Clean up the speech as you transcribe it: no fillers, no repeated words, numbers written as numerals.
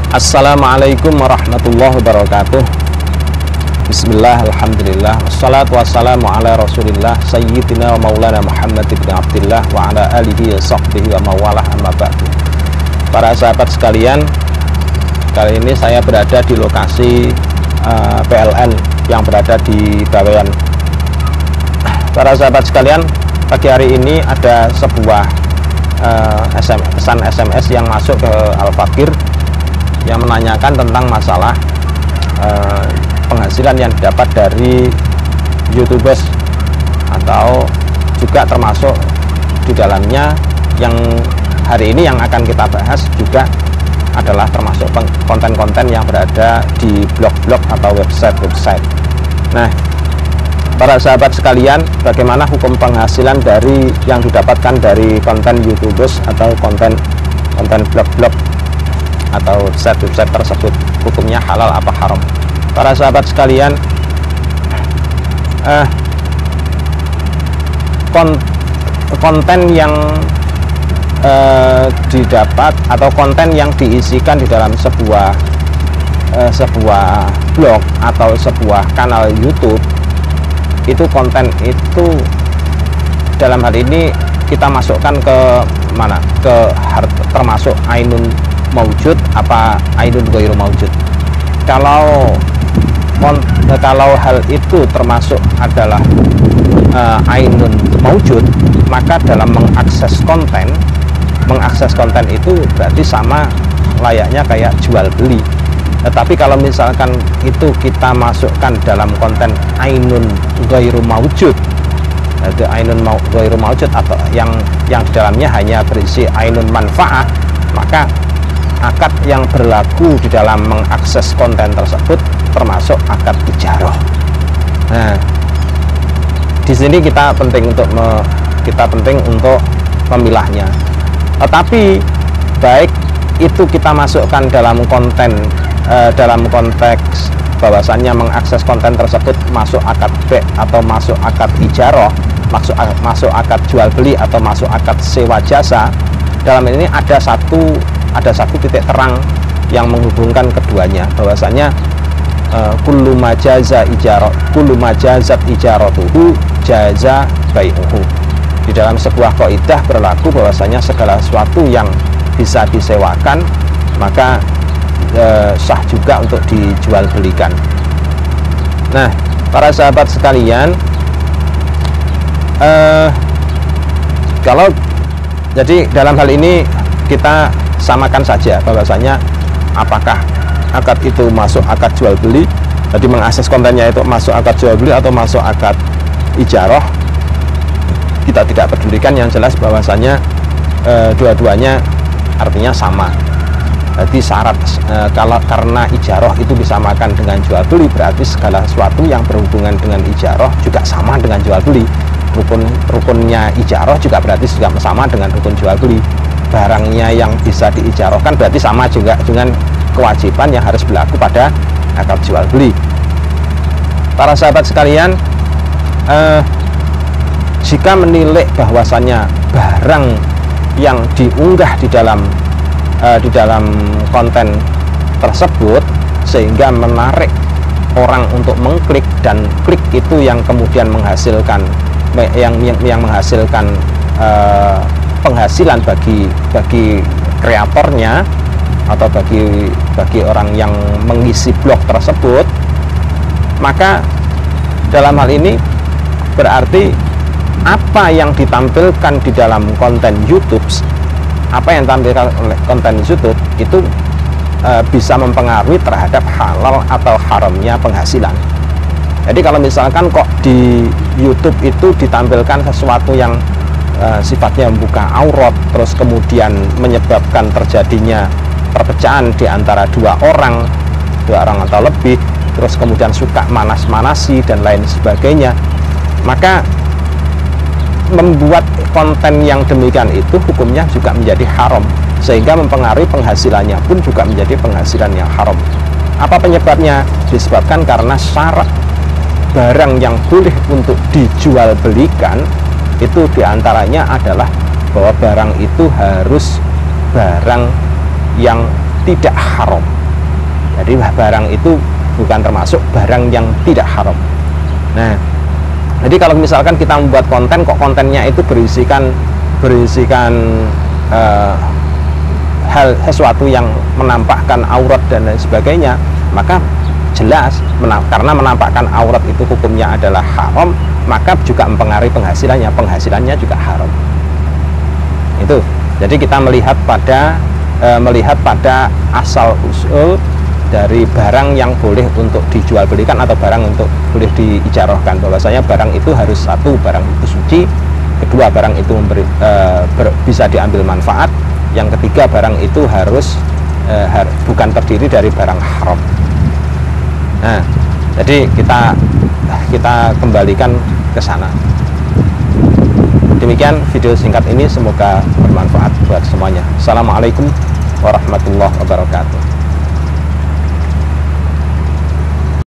Assalamualaikum warahmatullahi wabarakatuh. Bismillah, alhamdulillah, wassalatu wassalamu ala rasulillah sayyidina wa maulana Muhammad ibn Abdillah wa ala alihi wa sahbihi wa mawalah, amma ba'du. Para sahabat sekalian, kali ini saya berada di lokasi PLN yang berada di Bawean. Para sahabat sekalian, pagi hari ini ada sebuah pesan SMS yang masuk ke Al-Fakir yang menanyakan tentang masalah penghasilan yang didapat dari YouTubers, atau juga termasuk di dalamnya yang hari ini yang akan kita bahas juga adalah termasuk konten-konten yang berada di blog-blog atau website-website. Nah, para sahabat sekalian, bagaimana hukum penghasilan dari yang didapatkan dari konten YouTubers atau konten blog-blog atau website tersebut, hukumnya halal apa haram? Para sahabat sekalian, konten yang didapat atau konten yang diisikan di dalam sebuah blog atau sebuah kanal YouTube, itu konten itu dalam hal ini kita masukkan ke mana? Termasuk ainun maujud apa ainun ghairu maujud. Kalau hal itu termasuk adalah ainun maujud, maka dalam mengakses konten itu berarti sama layaknya kayak jual beli. Tetapi kalau misalkan itu kita masukkan dalam konten ainun ghairu maujud, itu ainun ghairu maujud atau yang di dalamnya hanya berisi ainun manfaah, maka akad yang berlaku di dalam mengakses konten tersebut termasuk akad ijarah. Nah, di sini kita penting untuk memilahnya. Tetapi baik itu kita masukkan dalam dalam konteks bahwasannya mengakses konten tersebut masuk akad B atau masuk akad ijarah, masuk akad jual beli atau masuk akad sewa jasa. Dalam ini ada satu titik terang yang menghubungkan keduanya, bahwasanya kullu majazat ijaratuhu jaza bai'uhu. Di dalam sebuah kaidah berlaku bahwasanya segala sesuatu yang bisa disewakan maka sah juga untuk dijual belikan. Nah, para sahabat sekalian, jadi dalam hal ini kita samakan saja bahwasanya apakah akad itu masuk akad jual beli, jadi mengakses kontennya itu masuk akad jual beli atau masuk akad ijarah, kita tidak pedulikan. Yang jelas bahwasanya dua-duanya artinya sama. Jadi syarat karena ijarah itu disamakan dengan jual beli, berarti segala sesuatu yang berhubungan dengan ijarah juga sama dengan jual beli. Rukunnya ijarah juga berarti juga sama dengan rukun jual beli. Barangnya yang bisa diijarahkan berarti sama juga dengan kewajiban yang harus berlaku pada akad jual beli. Para sahabat sekalian, jika menilai bahwasannya barang yang diunggah di dalam konten tersebut sehingga menarik orang untuk mengklik, dan klik itu yang kemudian menghasilkan penghasilan bagi kreatornya atau bagi orang yang mengisi blog tersebut, maka dalam hal ini berarti apa yang ditampilkan di dalam konten YouTube, apa yang ditampilkan oleh konten YouTube itu bisa mempengaruhi terhadap halal atau haramnya penghasilan. Jadi kalau misalkan kok di YouTube itu ditampilkan sesuatu yang sifatnya membuka aurat, terus kemudian menyebabkan terjadinya perpecahan di antara dua orang atau lebih, terus kemudian suka manas-manasi dan lain sebagainya, maka membuat konten yang demikian itu hukumnya juga menjadi haram, sehingga mempengaruhi penghasilannya pun juga menjadi penghasilan yang haram. Apa penyebabnya? Disebabkan karena syarat barang yang boleh untuk dijual belikan itu diantaranya adalah bahwa barang itu harus barang yang tidak haram. Jadi barang itu bukan termasuk barang yang tidak haram. Nah, jadi kalau misalkan kita membuat konten, kok kontennya itu berisikan hal sesuatu yang menampakkan aurat dan lain sebagainya, maka jelas karena menampakkan aurat itu hukumnya adalah haram, maka juga mempengaruhi penghasilannya juga haram. Itu. Jadi kita melihat pada asal usul dari barang yang boleh untuk dijual belikan atau barang untuk boleh diijarahkan, bahwasanya barang itu harus satu, barang itu suci, kedua, barang itu bisa diambil manfaat, yang ketiga, barang itu harus bukan terdiri dari barang haram. Nah, jadi kita kembalikan ke sana. Demikian video singkat ini, semoga bermanfaat buat semuanya. Assalamualaikum warahmatullahi wabarakatuh.